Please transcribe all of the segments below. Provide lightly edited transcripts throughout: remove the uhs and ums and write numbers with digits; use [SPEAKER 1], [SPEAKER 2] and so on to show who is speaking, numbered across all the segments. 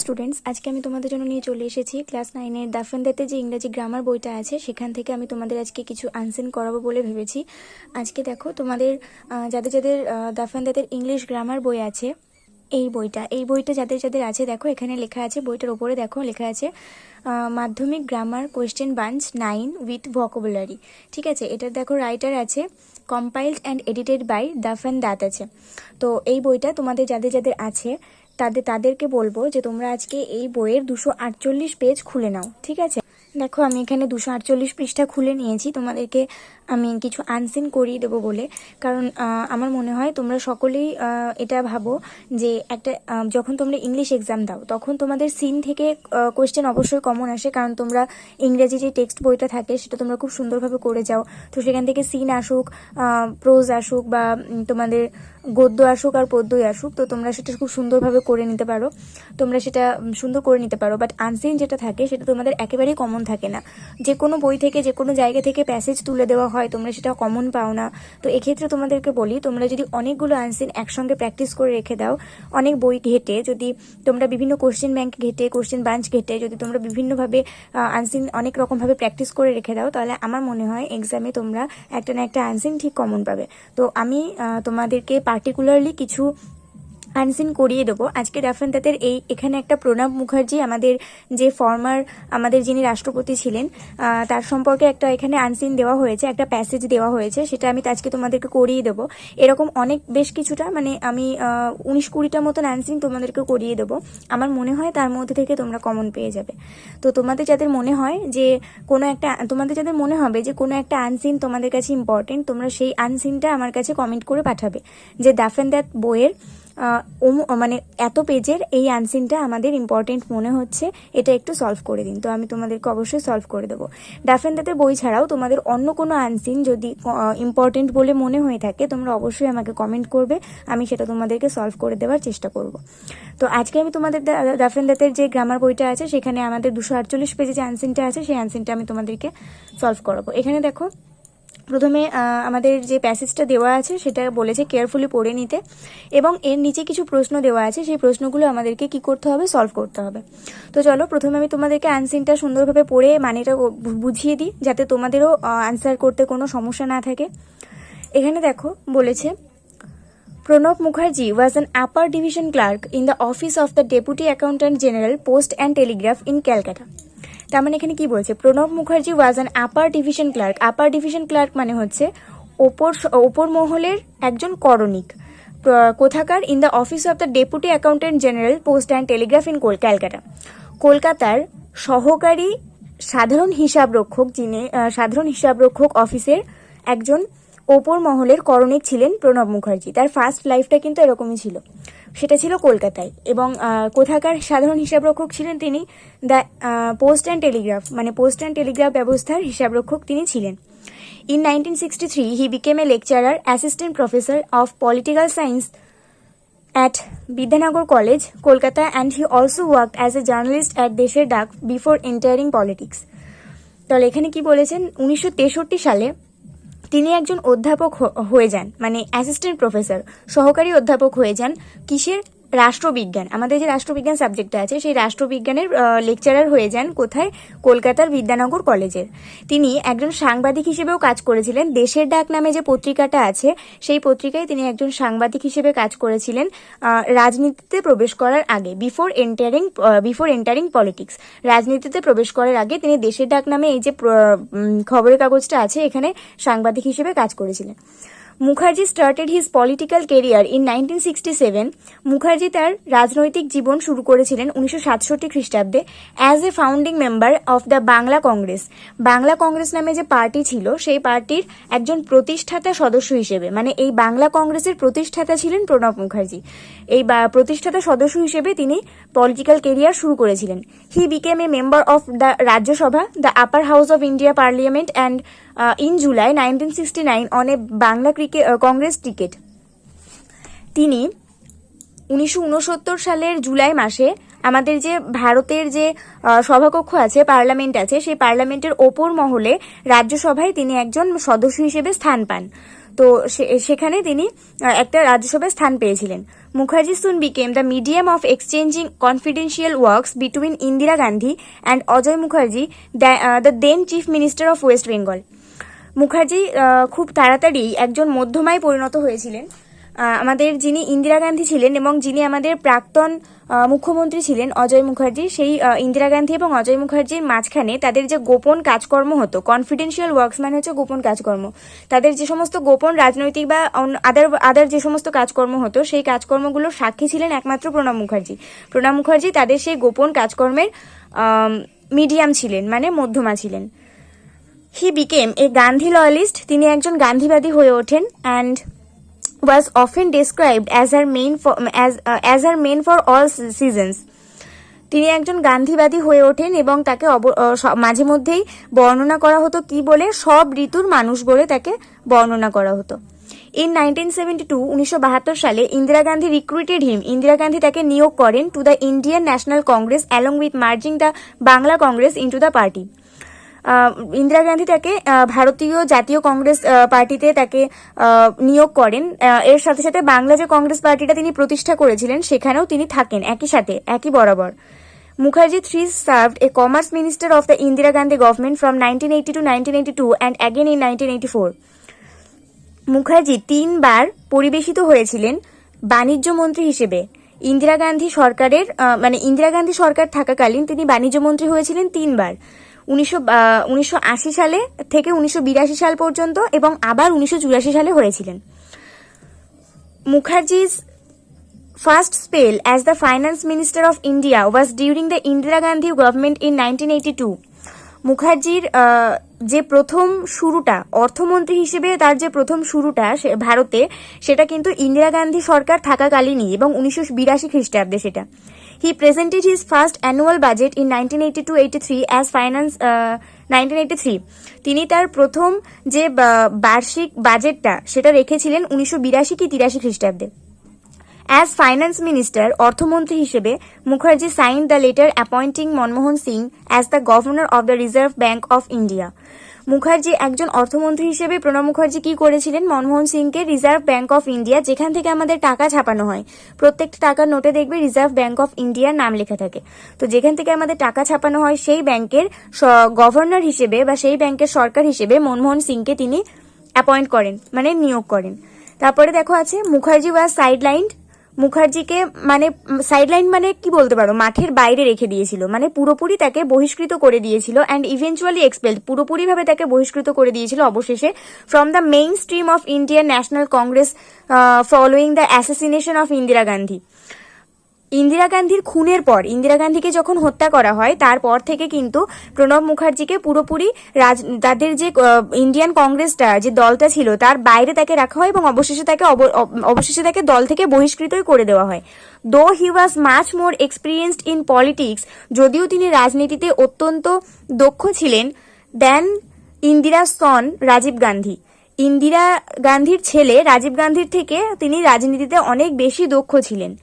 [SPEAKER 1] Students, আজকে আমি তোমাদের জন্য নিয়ে চলে এসেছি ক্লাস 9-এর দাফেন্দাতে যে ইংরেজি গ্রামার বইটা আছে সেখান থেকে আমি তোমাদের আজকে কিছু আনসিন করাবো বলে ভেবেছি। আজকে দেখো তোমাদের যাদের যাদের দাফেন্দাতের ইংলিশ গ্রামার বই আছে, এই বইটা যাদের যাদের আছে দেখো এখানে লেখা আছে, বইটার ওপরে দেখো লেখা আছে মাধ্যমিক grammar question bunch 9 with vocabulary. ঠিক আছে, এটা দেখো রাইটার আছে কম্পাইলড অ্যান্ড এডিটেড বাই দাফেন্দাত আছে। তো এই বইটা তোমাদের যাদের যাদের আছে তাদেরকে বলবো যে তোমরা আজকে এই বইয়ের 248 পেজ খুলে নাও। ঠিক আছে, দেখো আমি এখানে 248 পৃষ্ঠা খুলে নিয়েছি, তোমাদেরকে আমি কিছু আনসিন করিয়ে দেবো বলে। কারণ আমার মনে হয় তোমরা সকলেই এটা ভাবো যে একটা যখন তোমরা ইংলিশ এক্সাম দাও তখন তোমাদের সিন থেকে কোয়েশ্চেন অবশ্যই কমন আসে, কারণ তোমরা ইংরেজি যে টেক্সট বইটা থাকে সেটা তোমরা খুব সুন্দরভাবে করে যাও। তো সেখান থেকে সিন আসুক, প্রোজ আসুক বা তোমাদের গদ্য আসুক আর পদ্যই আসুক, তো তোমরা সেটা খুব সুন্দরভাবে করে নিতে পারো, তোমরা সেটা সুন্দর করে নিতে পারো। বাট আনসিন যেটা থাকে সেটা তোমাদের একেবারেই কমন থাকে না। যে কোনো বই থেকে যে কোনো জায়গা থেকে প্যাসেজ তুলে দেওয়া হয়, তোমরা সেটা কমন পাও না। তো এক্ষেত্রে তোমাদেরকে বলি, তোমরা যদি অনেকগুলো আনসিন একসঙ্গে প্র্যাকটিস করে রেখে দাও, অনেক বই ঘেটে যদি তোমরা বিভিন্ন কোশ্চেন ব্যাংক ঘেটে, কোশ্চেন বাঞ্চ ঘেটে যদি তোমরা বিভিন্নভাবে আনসিন অনেক রকমভাবে প্র্যাকটিস করে রেখে দাও, তাহলে আমার মনে হয় এক্সামে তোমরা একটা না একটা আনসিন ঠিক কমন পাবে। তো আমি তোমাদেরকে পার্টিকুলারলি কিছু আনসিন করিয়ে দেবো আজকে দাফেন্দাতের। এখানে একটা প্রণব মুখার্জি, আমাদের যে আমাদের যিনি রাষ্ট্রপতি ছিলেন, তার সম্পর্কে একটা এখানে আনসিন দেওয়া হয়েছে, একটা প্যাসেজ দেওয়া হয়েছে, সেটা আমি আজকে তোমাদেরকে করিয়ে দেবো। এরকম অনেক বেশ কিছুটা, মানে আমি 19-20টা মতন আনসিন তোমাদেরকে করিয়ে দেবো। আমার মনে হয় তার মধ্যে থেকে তোমরা কমন পেয়ে যাবে। তো তোমাদের যাদের মনে হয় যে কোনো একটা আনসিন তোমাদের কাছে ইম্পর্টেন্ট, তোমরা সেই আনসিনটা আমার কাছে কমেন্ট করে পাঠাবে যে দাফেন্দাত বইয়ের মানে এত পেজের এই আনসিনটা আমাদের ইম্পর্টেন্ট মনে হচ্ছে, এটা একটু সলভ করে দিন। তো আমি তোমাদেরকে অবশ্যই সলভ করে দেবো। দাফেন্দাতের বই ছাড়াও তোমাদের অন্য কোনো আনসিন যদি ইম্পর্টেন্ট বলে মনে হয়ে থাকে, তোমরা অবশ্যই আমাকে কমেন্ট করবে, আমি সেটা তোমাদেরকে সলভ করে দেওয়ার চেষ্টা করব। তো আজকে আমি তোমাদের দাফেন্দাতের যে গ্রামার বইটা আছে সেখানে আমাদের 248 পেজে যে আনসিনটা আছে সেই আনসিনটা আমি তোমাদেরকে সলভ করাবো। এখানে দেখো প্রথমে আমাদের যে প্যাসেজটা দেওয়া আছে সেটা বলেছে কেয়ারফুলি পড়ে নিতে, এবং এর নিচে কিছু প্রশ্ন দেওয়া আছে, সেই প্রশ্নগুলো আমাদেরকে কি করতে হবে, সলভ করতে হবে। তো চলো প্রথমে আমি তোমাদেরকে আনসিনটা সুন্দরভাবে পড়ে মানেটা বুঝিয়ে দিই, যাতে তোমাদেরও আনসার করতে কোনো সমস্যা না থাকে। এখানে দেখো বলেছে, Pranab Mukherjee was an upper division clerk in the office of the Deputy Accountant General, Post and Telegraph in Calcutta. তার মানে এখানে কি বলছে, Pranab Mukherjee was an upper division clerk. Upper division clerk মানে হচ্ছে ওপর মহলের একজন করণিক। কোথাকার? In the office of the deputy accountant general, post and telegraph in Calcutta. কলকাতার সহকারী সাধারণ হিসাবরক্ষক অফিসের একজন ওপর মহলের করণিক ছিলেন প্রণব মুখার্জি। তার ফার্স্ট লাইফটা কিন্তু এরকমই ছিল, সেটা ছিল কলকাতায়। এবং কোথাকার সাধারণ হিসাবরক্ষক ছিলেন তিনি? দ্য পোস্ট অ্যান্ড টেলিগ্রাফ, মানে পোস্ট অ্যান্ড টেলিগ্রাফ ব্যবস্থার হিসাবরক্ষক তিনি ছিলেন। In 1963 he became A lecturer assistant professor of political science at Bidyanagor College, Kolkata, and he also worked as a journalist at Desher Dak before entering politics. তাহলে এখানে কি বলেছেন, 1963 সালে তিনি একজন অধ্যাপক হয়ে যান, মানে অ্যাসিস্ট্যান্ট প্রফেসর, সহকারী অধ্যাপক হয়ে যান। কিসের? রাষ্ট্রবিজ্ঞান, আমাদের যে রাষ্ট্রবিজ্ঞান সাবজেক্টটা আছে সেই রাষ্ট্রবিজ্ঞানের লেকচারার হয়ে যান। কোথায়? কলকাতার বিদ্যানগর কলেজের। তিনি একজন সাংবাদিক হিসেবেও কাজ করেছিলেন। দেশের ডাক নামে যে পত্রিকাটা আছে সেই পত্রিকায় তিনি একজন সাংবাদিক হিসেবে কাজ করেছিলেন রাজনীতিতে প্রবেশ করার আগে, বিফোর এন্টারিং পলিটিক্স। রাজনীতিতে প্রবেশ করার আগে তিনি দেশের ডাক নামে এই যে খবরের কাগজটা আছে এখানে সাংবাদিক হিসেবে কাজ করেছিলেন। Mukherjee started his political career in 1967। Mukherjee তার রাজনৈতিক জীবন শুরু করেছিলেন 1967 খ্রিস্টাব্দে as a founding member of the Bangla Congress. Bangla Congress নামে যে পার্টি ছিল সেই পার্টির একজন প্রতিষ্ঠাতা সদস্য হিসেবে, মানে এই বাংলা কংগ্রেসের প্রতিষ্ঠাতা ছিলেন প্রণব মুখার্জি। এই প্রতিষ্ঠাতা সদস্য হিসেবে তিনি পলিটিক্যাল কেরিয়ার শুরু করেছিলেন। হি became a member of the Rajya Sabha, the upper house of India parliament, and in July 1969 on a Bangla Congress ticket. তিনি 1969 সালের জুলাই মাসে আমাদের যে ভারতের যে সভাকক্ষ আছে, পার্লামেন্ট আছে, সেই পার্লামেন্টের ওপর মহলে রাজ্যসভায় তিনি একজন সদস্য হিসেবে স্থান পান। তো সেখানে তিনি একটা রাজ্যসভায় স্থান পেয়েছিলেন। Mukherjee soon became the medium of exchanging confidential works between Indira Gandhi and Ajay Mukherjee, the then Chief Minister of West Bengal. Mukherjee খুব তাড়াতাড়ি একজন মধ্যমায় পরিণত হয়েছিলেন। আমাদের যিনি ইন্দিরা গান্ধী ছিলেন এবং যিনি আমাদের প্রাক্তন মুখ্যমন্ত্রী ছিলেন অজয় মুখার্জি, সেই ইন্দিরা গান্ধী এবং অজয় মুখার্জির মাঝখানে তাদের যে গোপন কাজকর্ম হতো, কনফিডেন্সিয়াল ওয়ার্কস মানে হচ্ছে গোপন কাজকর্ম, তাদের যে সমস্ত গোপন রাজনৈতিক বা আদার যে সমস্ত কাজকর্ম হতো সেই কাজকর্মগুলোর সাক্ষী ছিলেন একমাত্র প্রণব মুখার্জি। প্রণব মুখার্জি তাদের সেই গোপন কাজকর্মের মিডিয়াম ছিলেন, মানে মধ্যমা ছিলেন। হি বিকেম এ গান্ধী লয়ালিস্ট, তিনি একজন গান্ধীবাদী হয়ে ওঠেন, and was often described as her main for all seasons. তিনি একজন গান্ধীবাদী হয়ে ওঠেন এবং তাকে মাঝে মধ্যেই বর্ণনা করা হতো কি বলে, সব ঋতুর মানুষ বলে তাকে বর্ণনা করা হতো। ইন 1972 সালে ইন্দিরা গান্ধী রিক্রুটেড হিম, ইন্দিরা গান্ধী তাকে নিয়োগ করেন to the Indian national Congress along with merging the Bangla Congress into the party. Indira Gandhi তাকে ভারতীয় জাতীয় কংগ্রেস পার্টিতে তাকে নিয়োগ করেন। এর সাথে সাথে বাংলা যে কংগ্রেস পার্টিটা তিনি প্রতিষ্ঠা করেছিলেন সেখানেও তিনি থাকেন একই বরাবর। Mukherjee served A commerce minister of the Indira Gandhi government from 1980 to 1982 and again in 1984। Mukherjee 3 বার পরিবেশিত হয়েছিলেন বাণিজ্য মন্ত্রী হিসেবে। ইন্দিরা গান্ধী সরকার থাকাকালীন তিনি বাণিজ্য মন্ত্রী হয়েছিলেন 3 বার, 1980 সালে থেকে 1982 সাল পর্যন্ত এবং আবার 1984 সালে হয়েছিলেন। মুখার্জি's first spell as the finance minister of India was during the Indira Gandhi government in 1982. মুখার্জির যে প্রথম শুরুটা অর্থমন্ত্রী হিসেবে তার যে প্রথম শুরুটা ভারতে, সেটা কিন্তু ইন্দিরা গান্ধী সরকার থাকাকালীনই এবং 1982 খ্রিস্টাব্দে সেটা। He presented his first annual budget in 1982-83 as finance 1983. তিনি তার প্রথম যে বার্ষিক বাজেটটা সেটা রেখেছিলেন 1982 কি 83 খ্রিস্টাব্দে। As finance minister, অর্থমন্ত্রী হিসেবে Mukherjee signed the letter appointing Manmohan Singh as the governor of the Reserve Bank of India. Mukherjee একজন অর্থমন্ত্রী হিসেবে প্রণব মুখার্জি কি করেছিলেন, মনমোহন সিংকে রিজার্ভ ব্যাংক অফ ইন্ডিয়া, যেখান থেকে আমাদের টাকা ছাপানো হয়, প্রত্যেকটা টাকার নোটে দেখবে রিজার্ভ ব্যাংক অফ ইন্ডিয়ার নাম লেখা থাকে, তো যেখান থেকে আমাদের টাকা ছাপানো হয় সেই ব্যাংকের গভর্নর হিসেবে বা সেই ব্যাংকের সরকার হিসেবে মনমোহন সিংকে তিনি অ্যাপয়েন্ট করেন, মানে নিয়োগ করেন। তারপরে দেখো আছে মুখার্জি ওয়াজ সাইডলাইন্ড। মুখার্জিকে সাইডলাইন মানে কি বলতে পারো, মাঠের বাইরে রেখে দিয়েছিল, মানে পুরোপুরি তাকে বহিষ্কৃত করে দিয়েছিল, অ্যান্ড ইভেনচুয়ালি এক্সপেলড, পুরোপুরিভাবে তাকে বহিষ্কৃত করে দিয়েছিল অবশেষে from the main stream of Indian national Congress following the assassination of Indira Gandhi. Indira গান্ধীর খুনের পর, ইন্দিরা গান্ধীকে যখন হত্যা করা হয় তারপর থেকে কিন্তু প্রণব মুখার্জিকে পুরোপুরি তাদের যে ইন্ডিয়ান কংগ্রেসটা যে দলটা ছিল তার বাইরে তাকে রাখা হয় এবং অবশেষে তাকে দল থেকে বহিষ্কৃতই করে দেওয়া হয়। Though he was much more experienced in politics, যদিও তিনি রাজনীতিতে অত্যন্ত দক্ষ ছিলেন, দেন ইন্দিরা সন রাজীব গান্ধী। ইন্দিরা গান্ধীর ছেলে রাজীব গান্ধীর থেকে তিনি রাজনীতিতে অনেক বেশি দক্ষ ছিলেন।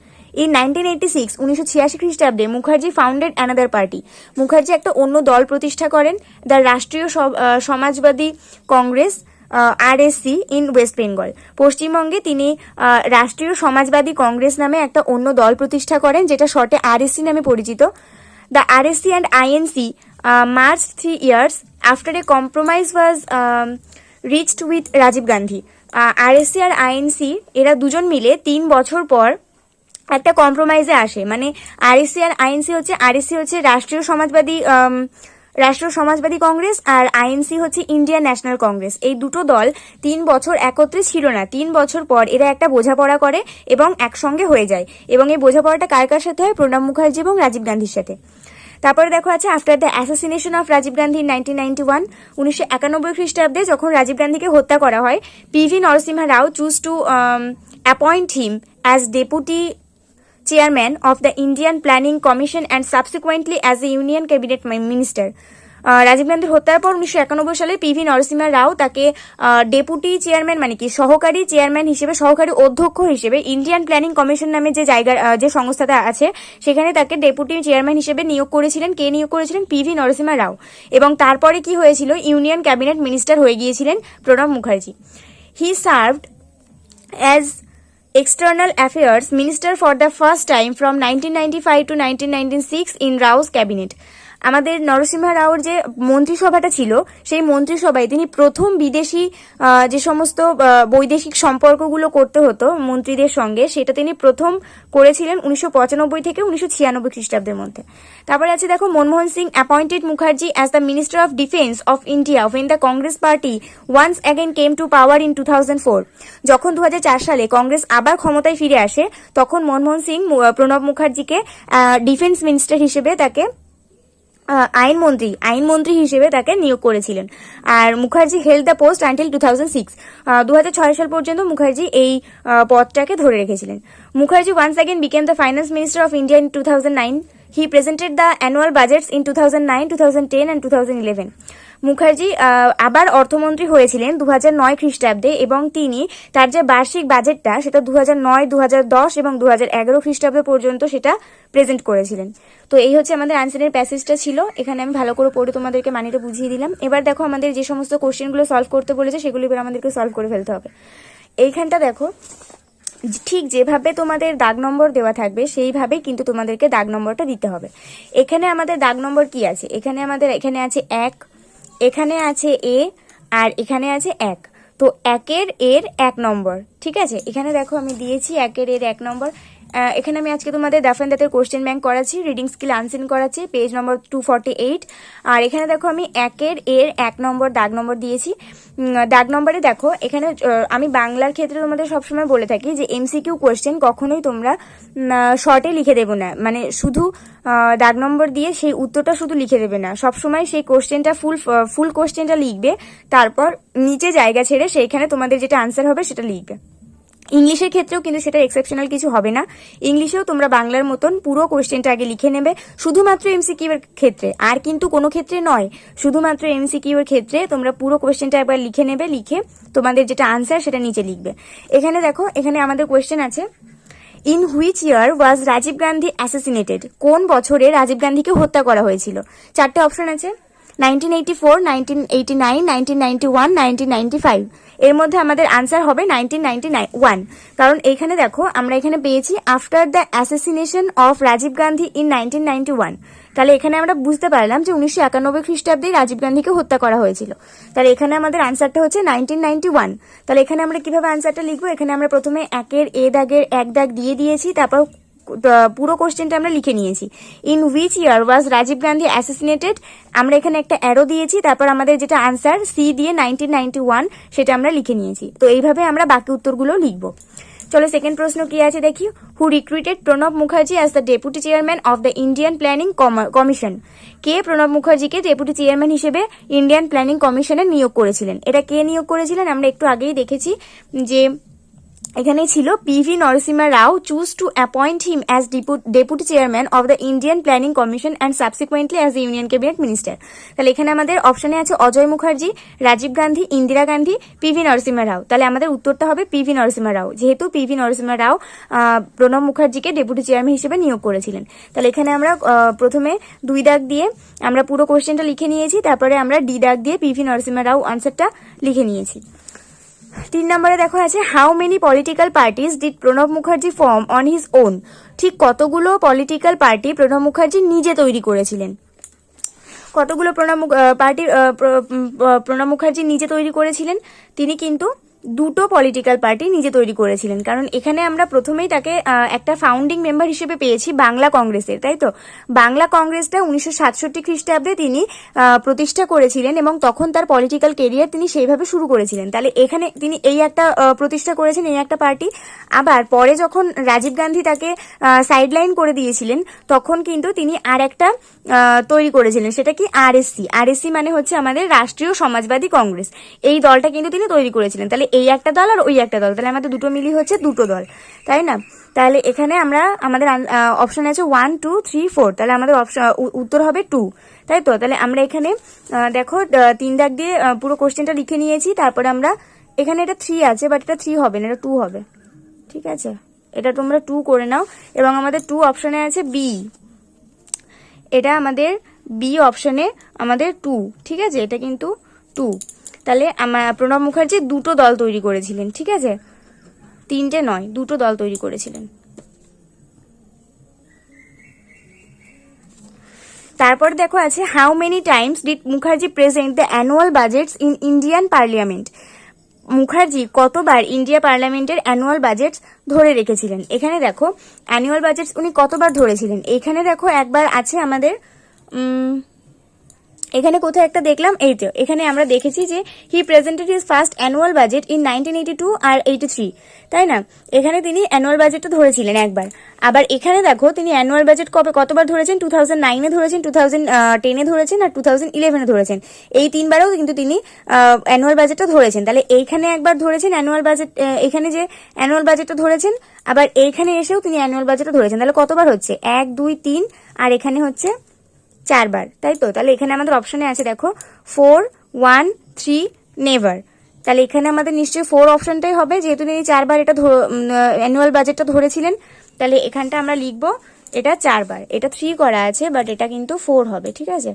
[SPEAKER 1] In 1986, 1986 খ্রিস্টাব্দে Mukherjee founded another party. Mukherjee একটা অন্য দল প্রতিষ্ঠা করেন, দ্য রাষ্ট্রীয় Samajwadi Congress RSC in West Bengal. পশ্চিমবঙ্গে তিনি রাষ্ট্রীয় সমাজবাদী কংগ্রেস নামে একটা অন্য দল প্রতিষ্ঠা করেন, যেটা শর্টে আরএসসি নামে পরিচিত। The RSC and INC march 3 years after a compromise was reached with Rajiv Gandhi. RSC আর আইএনসি এরা দুজন মিলে 3 বছর পর একটা কম্প্রোমাইজে আসে, মানে আরএসসি আর আইএনসি হচ্ছে, আরএসসি হচ্ছে রাষ্ট্রীয় সমাজবাদী কংগ্রেস আর আইএনসি হচ্ছে ইন্ডিয়ান ন্যাশনাল কংগ্রেস। এই দুটো দল 3 বছর একত্রে ছিল না, 3 বছর পর এরা একটা বোঝাপড়া করে এবং একসঙ্গে হয়ে যায়, এবং এই বোঝাপড়াটা কার কার সাথে হয়, প্রণব মুখার্জি এবং রাজীব গান্ধীর সাথে। তারপরে দেখো আছে after the assassination of Rajiv Gandhi in 1991, 1991 খ্রিস্টাব্দে যখন রাজীব গান্ধীকে হত্যা করা হয়, PV Narasimha Rao choose to appoint him as deputy chairman of the Indian Planning Commission and subsequently as a Union Cabinet Minister. Rajiv গান্ধীর হত্যার পর 1991 সালে পিভি নরসিমহা রাও তাকে ডেপুটি চেয়ারম্যান মানে কি সহকারী চেয়ারম্যান হিসেবে, সহকারী অধ্যক্ষ হিসেবে ইন্ডিয়ান প্ল্যানিং কমিশন নামে যে যে সংস্থাটা আছে সেখানে তাকে ডেপুটি চেয়ারম্যান হিসেবে নিয়োগ করেছিলেন। কে নিয়োগ করেছিলেন? পিভি নরসিমহা রাও। এবং তারপরে কি হয়েছিল, ইউনিয়ন ক্যাবিনেট মিনিস্টার হয়ে গিয়েছিলেন Pranab Mukherjee. He served as External Affairs Minister for the first time from 1995 to 1996 in Rao's cabinet. আমাদের নরসিংহ রাওর যে মন্ত্রিসভাটা ছিল সেই মন্ত্রিসভায় তিনি প্রথম বিদেশি যে সমস্ত বৈদেশিক সম্পর্কগুলো করতে হতো মন্ত্রীদের সঙ্গে সেটা তিনি প্রথম করেছিলেন 1995 থেকে 1996 খ্রিস্টাব্দের মধ্যে। তারপরে আছে দেখো, Manmohan Singh appointed Mukherjee as the minister of defence of India when the Congress party once again came to power in 2004। যখন 2004 সালে কংগ্রেস আবার ক্ষমতায় ফিরে আসে তখন মনমোহন সিং প্রণব মুখার্জিকে ডিফেন্স মিনিস্টার হিসেবে তাকে আইনমন্ত্রী হিসেবে তাকে নিয়োগ করেছিলেন। আর Mukherjee held the post until 2006। 2006 সাল পর্যন্ত মুখার্জি এই পদটাকে ধরে রেখেছিলেন। Mukherjee once again became the finance minister of India in 2009। He presented the annual budgets in 2009, 2010 and 2011। Mukherjee আবার অর্থমন্ত্রী হয়েছিলেন 2009 খ্রিস্টাব্দে এবং তিনি তার যে বার্ষিক বাজেটটা সেটা 2009, 2010 এবং 2011 খ্রিস্টাব্দ পর্যন্ত সেটা প্রেজেন্ট করেছিলেন। তো এই হচ্ছে আমাদের আনসারের প্যাসেজটা ছিল। এখানে আমি ভালো করে পড়ে তোমাদেরকে মানেটা বুঝিয়ে দিলাম। এবার দেখো আমাদের যে সমস্ত কোশ্চেনগুলো সলভ করতে বলেছে সেগুলো এবার আমাদেরকে সলভ করে ফেলতে হবে। এইখানটা দেখো, ঠিক যেভাবে তোমাদের দাগ নম্বর দেওয়া থাকবে সেইভাবেই কিন্তু তোমাদেরকে দাগ নম্বরটা দিতে হবে। এখানে আমাদের দাগ নম্বর কি আছে? এখানে আছে 1, এখানে আছে এ, আর এখানে আছে 1। তো 1-এর এর 1 নম্বর, ঠিক আছে। এখানে দেখো আমি দিয়েছি 1-এর এর 1 নম্বর। এখানে আমি আজকে তোমাদের দাফ এন্ড দাঁতের কোশ্চেন ব্যাংক করাচ্ছি, রিডিং স্কিল আনসিন করাচ্ছি, পেজ নম্বর 248। আর এখানে দেখো আমি 1-এর এর 1 নম্বর দাগ নম্বর দিয়েছি। দাগ নম্বরে দেখো এখানে আমি বাংলার ক্ষেত্রে তোমাদের সবসময় বলে থাকি যে এমসিকিউ কোশ্চেন কখনোই তোমরা শর্টে লিখে দেবো না, মানে শুধু দাগ নম্বর দিয়ে সেই উত্তরটা শুধু লিখে দেবে না, সবসময় সেই কোশ্চেনটা ফুল কোশ্চেনটা লিখবে, তারপর নিচে জায়গা ছেড়ে সেইখানে তোমাদের যেটা আনসার হবে সেটা লিখবে। ইংলিশের ক্ষেত্রেও কিন্তু সেটা এক্সেপশনাল কিছু হবে না। ইংলিশেও তোমরা বাংলার মতন পুরো কোশ্চেনটা আগে লিখে নেবে, শুধুমাত্র এমসিকিউ এর ক্ষেত্রে, আর কিন্তু কোনো ক্ষেত্রে নয়, শুধুমাত্র এমসিকিউ এর ক্ষেত্রে তোমরা পুরো কোশ্চেনটা একবার লিখে নেবে, লিখে তোমাদের যেটা আনসার সেটা নিচে লিখবে। এখানে দেখো, এখানে আমাদের কোশ্চেন আছে, in which year was Rajiv Gandhi assassinated? কোন বছরে রাজীব গান্ধীকে হত্যা করা হয়েছিল? 4টে অপশন আছে, 1984, 1989, 1991, 1995। এর মধ্যে আমাদের আনসার হবে 1991, কারণ এইখানে দেখো আমরা এখানে পেয়েছি after the assassination of Rajiv Gandhi in 1991। তাহলে এখানে আমরা বুঝতে পারলাম যে 1991 খ্রিস্টাব্দে রাজীব গান্ধীকে হত্যা করা হয়েছিল। তাহলে এখানে আমাদের আনসারটা হচ্ছে 1991। তাহলে এখানে আমরা কিভাবে আনসারটা লিখবো? এখানে আমরা প্রথমে 1-এর এ দাগের 1 দাগ দিয়ে দিয়েছি, তারপর পুরো কোশ্চেনটা আমরা লিখে নিয়েছি। In which year was Rajiv Gandhi assassinated, আমরা এখানে একটা অ্যারো দিয়েছি, তারপর আমাদের যেটা আনসার সি দিয়ে 1991 সেটা আমরা লিখে নিয়েছি। তো এইভাবে আমরা বাকি উত্তরগুলো লিখবো। চলো সেকেন্ড প্রশ্ন কি আছে দেখি। Who recruited Pranab Mukherjee as the deputy chairman of the Indian planning commission? কে প্রণব মুখার্জিকে ডেপুটি চেয়ারম্যান হিসেবে ইন্ডিয়ান প্ল্যানিং কমিশনে নিয়োগ করেছিলেন? এটা কে নিয়োগ করেছিলেন? আমরা একটু আগেই দেখেছি যে এখানে ছিল PV Narasimha Rao choose to appoint him as deputy chairman of the Indian planning commission and subsequently as the union cabinet minister. তাহলে এখানে আমাদের অপশনে আছে অজয় মুখার্জি, রাজীব গান্ধী, ইন্দিরা গান্ধী, পিভি নরসিংহ রাও। তাহলে আমাদের উত্তরটা হবে পিভি নরসিংহ রাও, যেহেতু পিভি নরসিংহ রাও প্রণব মুখার্জিকে ডেপুটি চেয়ারম্যান হিসেবে নিয়োগ করেছিলেন। তাহলে এখানে আমরা প্রথমে 2 দাগ দিয়ে আমরা পুরো কোশ্চেনটা লিখে নিয়েছি, তারপরে আমরা ডি দাগ দিয়ে পিভি নরসিংহ রাও আনসারটা লিখে নিয়েছি। 3 নম্বরে দেখো আছে, how many political parties did Pranab Mukherjee form on his own? ঠিক কতগুলো পলিটিক্যাল পার্টি প্রণব মুখার্জি নিজে তৈরি করেছিলেন? কতগুলো প্রণব মুখার্জি নিজে তৈরি করেছিলেন? তিনি কিন্তু 2টো পলিটিক্যাল পার্টি নিজে তৈরি করেছিলেন, কারণ এখানে আমরা প্রথমেই তাকে একটা ফাউন্ডিং মেম্বার হিসেবে পেয়েছি বাংলা কংগ্রেসের, তাই তো। বাংলা কংগ্রেসটা 1967 খ্রিস্টাব্দে তিনি প্রতিষ্ঠা করেছিলেন এবং তখন তার পলিটিক্যাল কেরিয়ার তিনি সেইভাবে শুরু করেছিলেন। তাহলে এখানে তিনি এই একটা প্রতিষ্ঠা করেছেন, এই একটা পার্টি। আবার পরে যখন রাজীব গান্ধী তাকে সাইডলাইন করে দিয়েছিলেন তখন কিন্তু তিনি আর একটা তৈরি করেছিলেন, সেটা কি আরএসসি। আরএসসি মানে হচ্ছে আমাদের রাষ্ট্রীয় সমাজবাদী কংগ্রেস, এই দলটা কিন্তু তিনি তৈরি করেছিলেন। তাহলে এই একটা দল আর ওই একটা দল, তাহলে আমাদের দুটো মিলিয়ে হচ্ছে 2টো দল, তাই না। তাহলে এখানে আমাদের অপশন আছে 1, 2, 3, 4। তাহলে আমাদের উত্তর হবে 2, তাই তো। তাহলে আমরা এখানে দেখো 3 দাগ দিয়ে পুরো কোশ্চেনটা লিখে নিয়েছি, তারপরে আমরা এখানে এটা 3 আছে, বাট এটা 3 হবে না, এটা 2 হবে, ঠিক আছে। এটা তোমরা 2 করে নাও। এবং আমাদের 2 অপশনে আছে বি, এটা আমাদের বি অপশনে আমাদের 2, ঠিক আছে, এটা কিন্তু 2। তাহলে প্রণব মুখার্জি দুটো দল তৈরি করেছিলেন, ঠিক আছে, তিনটে নয়, দুটো দল তৈরি করেছিলেন। তারপর দেখো আছে how many times did Mukherjee present the annual budgets in Indian parliament. Mukherjee কতবার ইন্ডিয়া পার্লামেন্টের অ্যানুয়াল বাজেটস ধরে রেখেছিলেন। এখানে দেখো অ্যানুয়াল বাজেটস উনি কতবার ধরেছিলেন। এখানে দেখো একবার আছে আমাদের এখানে কোথাও একটা দেখলাম, এই তো এখানে আমরা দেখেছি যে হি presented his first annual budget in 1982 আর 83, তাই না? এখানে তিনি অ্যানুয়াল বাজেটটা ধরেছিলেন একবার। আবার এখানে দেখো তিনি অ্যানুয়াল বাজেট কতবার ধরেছেন, 2009-এ ধরেছেন, 2010-এ ধরেছেন আর 2011-এ ধরেছেন। এই তিনবারেও কিন্তু তিনি অ্যানুয়াল বাজেটটা ধরেছেন। তাহলে এইখানে একবার ধরেছেন অ্যানুয়াল বাজেট, এখানে যে অ্যানুয়াল বাজেটটা ধরেছেন, আবার এইখানে এসেও তিনি অ্যানুয়াল বাজেটটা ধরেছেন। তাহলে কতবার হচ্ছে, 1, 2, 3 আর এখানে হচ্ছে 4 বার, তাই তো? তাহলে এখানে আমাদের অপশনে আছে দেখো 4, 1, 3, নেভার। তাহলে এখানে আমাদের নিশ্চয়ই 4 অপশনটাই হবে, যেহেতু তিনি 4 বার এটা অ্যানুয়াল বাজেটটা ধরেছিলেন। তাহলে এখানটা আমরা লিখবো এটা 4 বার, এটা 3 করা আছে বাট এটা কিন্তু 4 হবে, ঠিক আছে?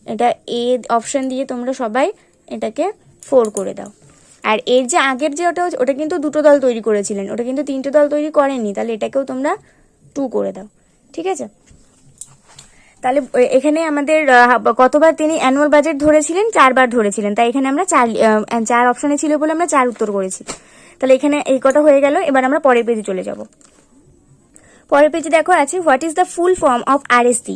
[SPEAKER 1] এটা এ অপশন দিয়ে তোমরা সবাই এটাকে 4 করে দাও। আর এর যে আগের যে ওটা কিন্তু দুটো দল তৈরি করেছিলেন, ওটা কিন্তু 3টে দল তৈরি করেননি। তাহলে এটাকেও তোমরা 2 করে দাও, ঠিক আছে? তাহলে এখানে আমাদের কতবার তিনি অ্যানুয়াল বাজেট ধরেছিলেন, 4 বার ধরেছিলেন। তাই এখানে আমরা 4 অপশনে ছিল বলে আমরা 4 উত্তর করেছি। তাহলে এখানে এই কটা হয়ে গেল। এবার আমরা পরের পেজে চলে যাব। পরের পেজে দেখো আছে what is the full form of RSC.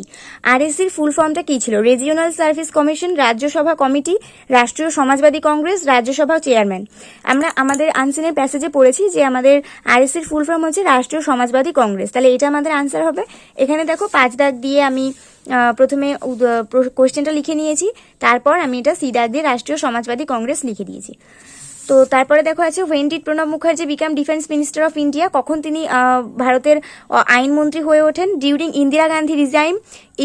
[SPEAKER 1] আরএসসির ফুল ফর্মটা কি ছিল? Regional service commission, Rajya Sabha committee, Rashtriya Samajwadi Congress, Rajya Sabha chairman. আমরা আমাদের আনসারের প্যাসেজে পড়েছি যে আমাদের আরএসসির ফুল ফর্ম হচ্ছে রাষ্ট্রীয় সমাজবাদী কংগ্রেস। তাহলে এটা আমাদের আনসার হবে। এখানে দেখো 5 দাগ দিয়ে আমি প্রথমে কোশ্চেনটা লিখে নিয়েছি, তারপর আমি এটা সি দাগ দিয়ে রাষ্ট্রীয় সমাজবাদী কংগ্রেস লিখে দিয়েছি। তো তারপরে দেখো আছে when did Pranab Mukherjee become defence minister of India. কখন তিনি ভারতের আইনমন্ত্রী হয়ে ওঠেন? During Indira Gandhi রিজাইম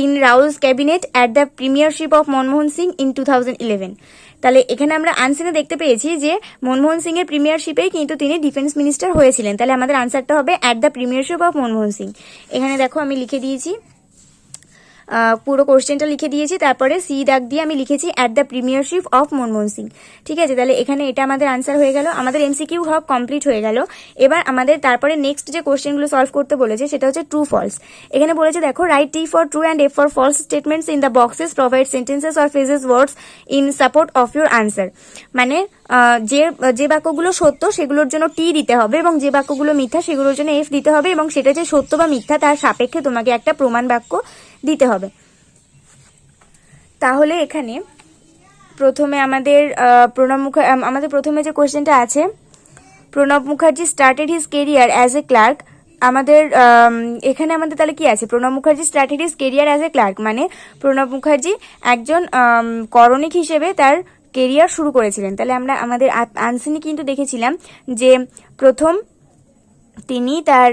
[SPEAKER 1] in রাউলস cabinet at the Premiership of Manmohan Singh in 2011। তাহলে এখানে আমরা আনসারে দেখতে পেয়েছি যে মনমোহন সিং এর প্রিমিয়ারশিপেই কিন্তু তিনি ডিফেন্স মিনিস্টার হয়েছিলেন। তাহলে আমাদের আনসারটা হবে at the Premiership of Manmohan Singh. এখানে দেখো আমি লিখে দিয়েছি, পুরো কোশ্চেনটা লিখে দিয়েছি, তারপরে সি দাগ দিয়ে আমি লিখেছি at the Premiership of Manmohan Singh, ঠিক আছে? তাহলে এখানে এটা আমাদের আনসার হয়ে গেল। আমাদের এমসিকিউ সব কমপ্লিট হয়ে গেল। এবার আমাদের তারপরে নেক্সট যে কোশ্চেনগুলো সলভ করতে বলেছে সেটা হচ্ছে ট্রু ফলস। এখানে বলেছে দেখো write T for true and F for false statements in the boxes, provide sentences or phrases words in support of your answer. মানে যে বাক্যগুলো সত্য সেগুলোর জন্য টি দিতে হবে এবং যে বাক্যগুলো মিথ্যা সেগুলোর জন্য এফ দিতে হবে, এবং সেটা যে সত্য বা মিথ্যা তার সাপেক্ষে তোমাকে একটা প্রমাণ বাক্য দিতে হবে। তাহলে এখানে প্রথমে আমাদের প্রথমে যে কোশ্চেনটা আছে, Pranab Mukherjee started his career as a clerk. আমাদের এখানে আমাদের তাহলে কি আছে? Pranab Mukherjee started his career as a clerk, মানে প্রণব মুখার্জি একজন করণিক হিসেবে তার কেরিয়ার শুরু করেছিলেন। তাহলে আমরা আমাদের আনসারে কিন্তু দেখেছিলাম যে প্রথম তিনি তার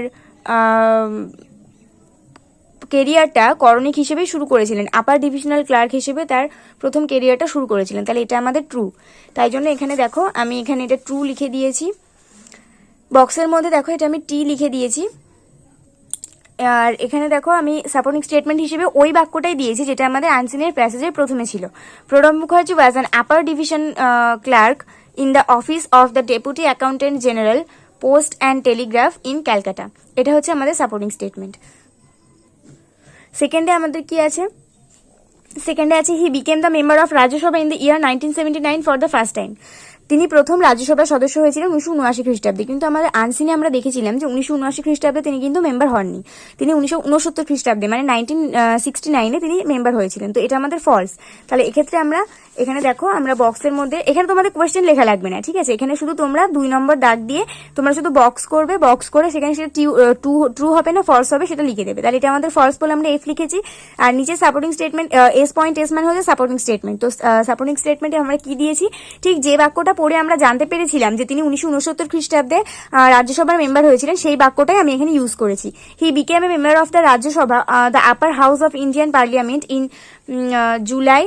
[SPEAKER 1] কেরিয়ারটা করণিক হিসেবেই শুরু করেছিলেন, আপার ডিভিশনাল ক্লার্ক হিসেবে তার প্রথম কেরিয়ারটা শুরু করেছিলেন। তাহলে এটা আমাদের ট্রু। তাই জন্য এখানে দেখো আমি এখানে এটা ট্রু লিখে দিয়েছি। বক্সের মধ্যে দেখো এটা আমি টি লিখে দিয়েছি। আর এখানে দেখো আমি সাপোর্টিং স্টেটমেন্ট হিসেবে ওই বাক্যটাই দিয়েছি যেটা আমাদের আনসারের প্যাসেজের প্রথমে ছিল। Pranab Mukherjee was an upper division clerk in the office of the deputy accountant general, post and telegraph in Calcutta. এটা হচ্ছে আমাদের সাপোর্টিং স্টেটমেন্ট। সেকেন্ডে আমাদের কি আছে? সেকেন্ডে আছে he became the member of Rajya Sabha in the year 1979 for the first time. তিনি প্রথম রাজ্যসভার সদস্য হয়েছিলেন 1979 খ্রিস্টাব্দে। কিন্তু আমাদের আনসারে আমরা দেখেছিলাম যে 1979 খ্রিস্টাব্দে তিনি কিন্তু মেম্বার হননি, তিনি 1969 খ্রিস্টাব্দে মানে 1969-এ তিনি মেম্বার হয়েছিলেন। তো এটা আমাদের ফলস। তাহলে এক্ষেত্রে আমরা এখানে দেখো আমরা বক্সের মধ্যে, এখানে তোমাদের কোয়েশ্চেন লেখা লাগবে না, ঠিক আছে? এখানে শুধু তোমরা 2 নম্বর দাগ দিয়ে তোমরা শুধু বক্স করবে, বক্স করে সেখানে সেটা ট্রু হবে না ফলস হবে সেটা লিখে দেবে। তাহলে এটা আমাদের ফলস বলে আমরা এফ লিখেছি। আর নিচে supporting statement S point S মানে হচ্ছে সাপোর্টিং স্টেটমেন্ট। তো সাপোর্টিং স্টেটমেন্টে আমরা কি দিয়েছি? ঠিক যে বাক্যটা পড়ে আমরা জানতে পেরেছিলাম যে তিনি 1969 খ্রিস্টাব্দে রাজ্যসভার মেম্বার হয়েছিলেন, সেই বাক্যটাই আমি এখানে ইউজ করেছি। He became a member of the Rajya Sabha, the upper house of Indian parliament in July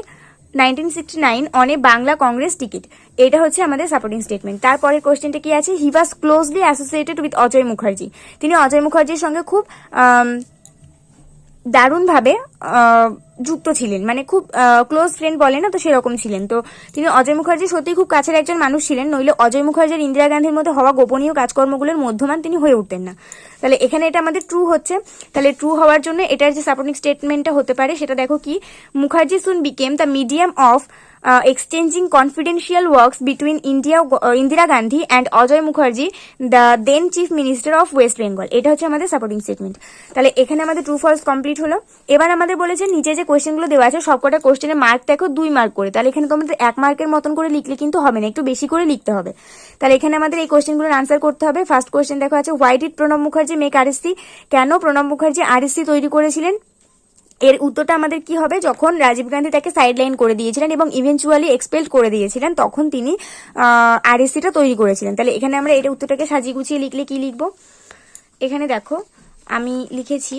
[SPEAKER 1] 1969 on a Bangla Congress ticket. এটা হচ্ছে আমাদের সাপোর্টিং স্টেটমেন্ট। তারপরের কোশ্চেনটা কি আছে? He was closely associated with Ajay Mukherjee. তিনি অজয় মুখার্জির সঙ্গে খুব দারুণভাবে যুক্ত ছিলেন, মানে খুব ক্লোজ ফ্রেন্ড বলে না, তো সেরকম ছিলেন। তো তিনি অজয় মুখার্জি সত্যি খুব কাছের একজন মানুষ ছিলেন, নইলে অজয় মুখার্জি আর ইন্দিরা গান্ধীর মধ্যে হওয়া গোপনীয় কাজকর্মগুলোর মধ্যমান তিনি হয়ে উঠতেন না। তাহলে এখানে এটা আমাদের ট্রু হচ্ছে। তাহলে ট্রু হওয়ার জন্য এটার যে সাপোর্টিং স্টেটমেন্টটা হতে পারে সেটা দেখো কি, Mukherjee soon became the medium of exchanging confidential works between Indira Gandhi and Ajay Mukherjee, the then Chief Minister of West Bengal. এটা হচ্ছে আমাদের সাপোর্টিং স্টেটমেন্ট। তাহলে এখানে আমাদের ট্রু ফলস কমপ্লিট হলো। এবার আমাদের বলেছে নিচে যে কোয়েশ্চেনগুলো দেওয়া আছে সবকটা কোয়েশ্চেনের মার্ক দেখো 2 মার্ক করে। তাহলে এখানে তোমাদের 1 মার্কের মতন করে লিখলে কিন্তু হবে না, একটু বেশি করে লিখতে হবে। তাহলে এখানে আমাদের এই কোয়েশ্চেনগুলোর আনসার করতে হবে। ফার্স্ট কোয়েশ্চেন দেখো আছে, why did Pranab Mukherjee make RSC? কেন প্রণব মুখার্জি আরএসসি তৈরি করেছিলেন? এর উত্তরটা আমাদের কি হবে, যখন রাজীব গান্ধী তাকে সাইডলাইন করে দিয়েছিলেন এবং ইভেনচুয়ালি এক্সপেল করে দিয়েছিলেন তখন তিনি আরএসসিটা তৈরি করেছিলেন। তাহলে এখানে আমরা এটা উত্তরটাকে সাজিয়ে গুছিয়ে লিখলে কি লিখবো, এখানে দেখো আমি লিখেছি,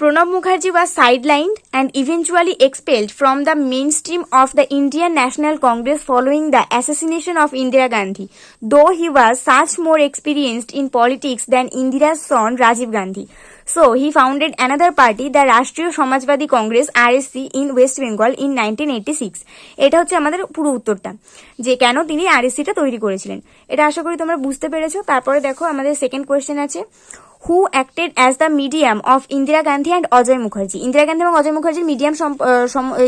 [SPEAKER 1] Pranab Mukherjee was sidelined and eventually expelled from the mainstream of the Indian National Congress following the assassination of Indira Gandhi, though he was much more experienced in politics than Indira's son Rajiv Gandhi. So he founded another party, the Rashtriya Samajwadi Congress (RSC) in West Bengal in 1986. এটা হচ্ছে আমাদের পুরো উত্তরটা, যে কেন তিনি আরএসসিটা তৈরি করেছিলেন। এটা আশা করি তোমরা বুঝতে পেরেছো। তারপরে দেখো আমাদের সেকেন্ড কোয়েশ্চেন আছে, who acted as the medium of Indira Gandhi and Ajay Mukherjee? Indira Gandhi এবং অজয় মুখার্জির মিডিয়াম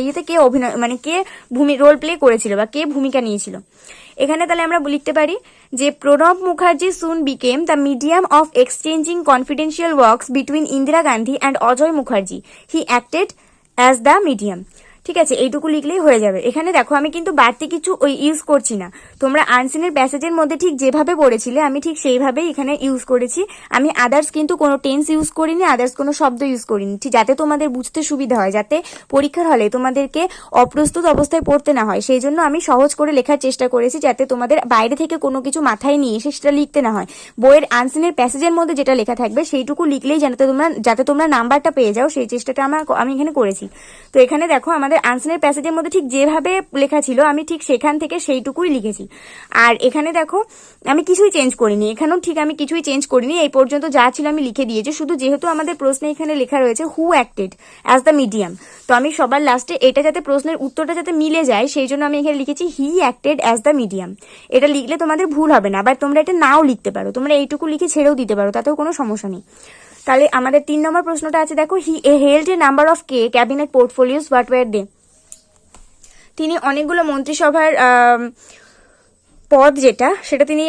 [SPEAKER 1] ইয়েতে কে অভিনয়, মানে কে রোল প্লে করেছিল বা কে ভূমিকা নিয়েছিল? এখানে তাহলে আমরা লিখতে পারি যে Pranab Mukherjee soon became the medium of exchanging confidential works between Indira Gandhi and Ajay Mukherjee. He acted as the medium. ঠিক আছে, এইটুকু লিখলেই হয়ে যাবে। এখানে দেখো আমি কিন্তু বাড়তি কিছু ইউজ করছি না, তোমরা আনসিনের প্যাসেজের মধ্যে ঠিক যেভাবে পড়েছিলে আমি ঠিক সেইভাবেই এখানে ইউজ করেছি। আমি আদার্স কিন্তু কোনো টেন্স ইউজ করিনি, আদার্স কোনো শব্দ ইউজ করিনি, ঠিক যাতে তোমাদের বুঝতে সুবিধা হয়, যাতে পরীক্ষার হলে তোমাদেরকে অপ্রস্তুত অবস্থায় পড়তে না হয়। সেই জন্য আমি সহজ করে লেখার চেষ্টা করেছি, যাতে তোমাদের বাইরে থেকে কোনো কিছু মাথায় নিয়ে এসে সেটা লিখতে না হয়। বইয়ের আনসিনের প্যাসেজের মধ্যে যেটা লেখা থাকবে সেইটুকু লিখলেই যাতে তোমরা নাম্বারটা পেয়ে যাও, সেই চেষ্টাটা আমি এখানে করেছি। তো এখানে দেখো আমাদের আনসারের প্যাসেজের মধ্যে ঠিক যেভাবে লেখা ছিল আমি ঠিক সেখান থেকে সেইটুকুই লিখেছি। আর এখানে দেখো আমি কিছুই চেঞ্জ করিনি, এখানেও ঠিক আমি কিছুই চেঞ্জ করিনি, এই পর্যন্ত যা ছিল আমি লিখে দিয়েছি। শুধু যেহেতু আমাদের প্রশ্নে এখানে লেখা রয়েছে হু অ্যাক্টেড অ্যাজ দ্য মিডিয়াম, তো আমি সবার লাস্টে এটা যাতে প্রশ্নের উত্তরটা যাতে মিলে যায় সেই জন্য আমি এখানে লিখেছি হি অ্যাক্টেড অ্যাজ দ্য মিডিয়াম। এটা লিখলে তোমাদের ভুল হবে না, আবার তোমরা এটা নাও লিখতে পারো, তোমরা এইটুকু লিখে ছেড়েও দিতে পারো, তাতেও কোনো সমস্যা নেই। তাহলে আমাদের 3 নম্বর প্রশ্নটা আছে, দেখো he held a number of cabinet portfolios, what were they? তিনি অনেকগুলো মন্ত্রিসভার পদ সেটা তিনি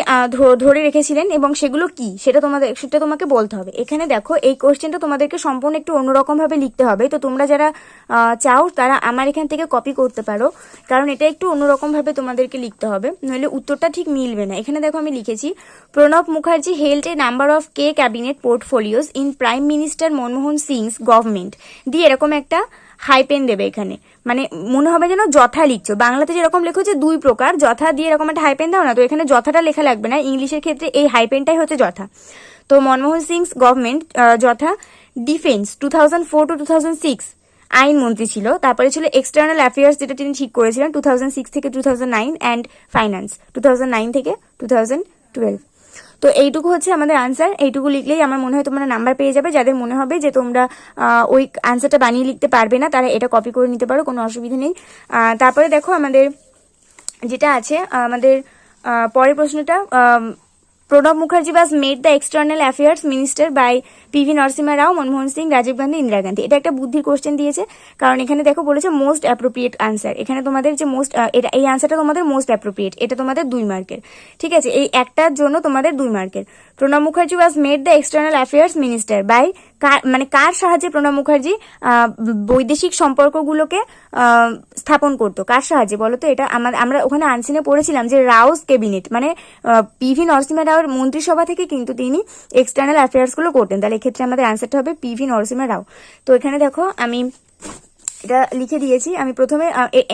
[SPEAKER 1] ধরে রেখেছিলেন, এবং সেগুলো কি সেটা তোমাকে বলতে হবে। এখানে দেখো এই কোশ্চেনটা তোমাদেরকে সম্পূর্ণ একটু অন্যরকম ভাবে লিখতে হবে, তো তোমরা যারা চাও তারা আমার এখান থেকে কপি করতে পারো, কারণ এটা একটু অন্যরকম ভাবে তোমাদেরকে লিখতে হবে, নইলে উত্তরটা ঠিক মিলবে না। এখানে দেখো আমি লিখেছি, Pranab Mukherjee held a number of cabinet portfolios in prime minister Manmohan sings government, দিয়ে এরকম একটা হাইপেন দেবে এখানে, মানে মনে হবে যেন যথা লিখছো, বাংলাতে যেরকম লেখো যে 2 প্রকার, যথা দিয়ে এরকম একটা হাইপেন দাও না, তো এখানে যথাটা লেখা লাগবে না, ইংলিশের ক্ষেত্রে এই হাইপেনটাই হচ্ছে যথা। তো মনমোহন সিংস গভর্নমেন্ট যথা ডিফেন্স 2004 to 2006 আইন মন্ত্রী ছিল, তারপরে ছিল এক্সটার্নাল অ্যাফেয়ার্স যেটা তিনি ঠিক করেছিলেন 2006 থেকে 2009, অ্যান্ড ফাইন্যান্স 2009 থেকে 2012। তো এইটুকু হচ্ছে আমাদের আনসার, এইটুকু লিখলেই আমার মনে হয় তোমরা নাম্বার পেয়ে যাবে। যাদের মনে হবে যে তোমরা ওই আনসারটা বানিয়ে লিখতে পারবে না তারা এটা কপি করে নিতে পারো, কোনো অসুবিধা নেই। তারপরে দেখো আমাদের যেটা আছে, আমাদের পরের প্রশ্নটা, Pranab Mukherjee was made the external affairs minister by PV Narasimha Rao, Manmohan Singh, Rajiv Gandhi, Indira Gandhi. এটা একটা বুদ্ধির কোশ্চেন দিয়েছে, কারণ এখানে দেখো বলেছে মোস্ট অ্যাপ্রোপ্রিয়েট আনসার। এখানে তোমাদের যে এই আনসারটা তোমাদের মোস্ট অ্যাপ্রোপ্রিয়েট, এটা তোমাদের 2 মার্কের। ঠিক আছে, এই একটার জন্য তোমাদের 2 মার্কের। Pranab Mukherjee was made the external affairs minister by, মানে কার সাহায্যে প্রণব মুখার্জি বৈদেশিক সম্পর্কগুলোকে স্থাপন করতো, কার সাহায্যে বলো তো? এটা আমরা ওখানে আনসিনে পড়েছিলাম যে রাওস ক্যাবিনেট, মানে পিভি নরসিমহা রাওয়ের মন্ত্রিসভা থেকে কিন্তু তিনি এক্সটার্নাল অ্যাফেয়ার্স গুলো করতেন। তাহলে এক্ষেত্রে আমাদের আনসারটা হবে পিভি নরসিমহা রাও। তো এখানে দেখো আমি এটা লিখে দিয়েছি। আমি প্রথমে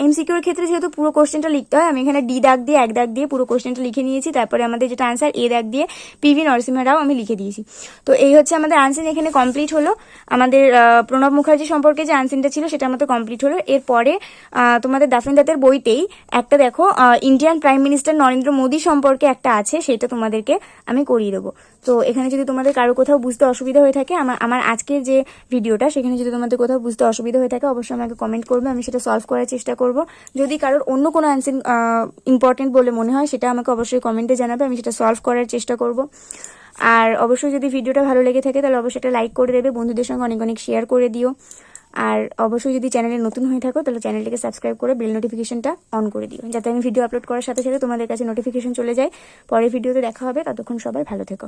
[SPEAKER 1] এমসিকিউর ক্ষেত্রে যেহেতু পুরো কোশ্চেনটা লিখতে হয়, আমি এখানে ডি দাগ দিয়ে 1 দাগ দিয়ে পুরো কোশ্চেনটা লিখে নিয়েছি। তারপরে আমাদের যেটা আনসার এ দাগ দিয়ে পিভি নরসিমহা রাও আমি লিখে দিয়েছি। তো এই হচ্ছে আমাদের আনসার এখানে কমপ্লিট হলো। আমাদের প্রণব মুখার্জি সম্পর্কে যে আনসারটা ছিল সেটা আমাদের কমপ্লিট হলো। এরপরে তোমাদের দাফিন দাতের বইতেই একটা দেখো Indian prime minister Narendra Modi সম্পর্কে একটা আছে, সেটা তোমাদেরকে আমি করিয়ে দেবো। তো এখানে যদি তোমাদের কারো কোথাও বুঝতে অসুবিধা হয়ে থাকে, আমার আজকের যে ভিডিওটা সেখানে যদি তোমাদের কোথাও বুঝতে অসুবিধা হয়ে থাকে অবশ্যই আমাকে কমেন্ট করবে, আমি সেটা সলভ করার চেষ্টা করব। যদি কারোর অন্য কোনো অ্যান্সার ইম্পর্টেন্ট বলে মনে হয় সেটা আমাকে অবশ্যই কমেন্টে জানাবে, আমি সেটা সলভ করার চেষ্টা করব। আর অবশ্যই যদি ভিডিওটা ভালো লেগে থাকে তাহলে অবশ্যই এটা লাইক করে দেবে, বন্ধুদের সঙ্গে অনেক অনেক শেয়ার করে দিও। আর অবশ্যই যদি চ্যানেলে নতুন হয়ে থাকো তাহলে চ্যানেলটিকে সাবস্ক্রাইব করে বেল নোটিফিকেশনটা অন করে দিও, যাতে আমি ভিডিও আপলোড করার সাথে সাথে তোমাদের কাছে নোটিফিকেশন চলে যায়। পরের ভিডিওতে দেখা হবে, ততক্ষণ সবাই ভালো থেকো।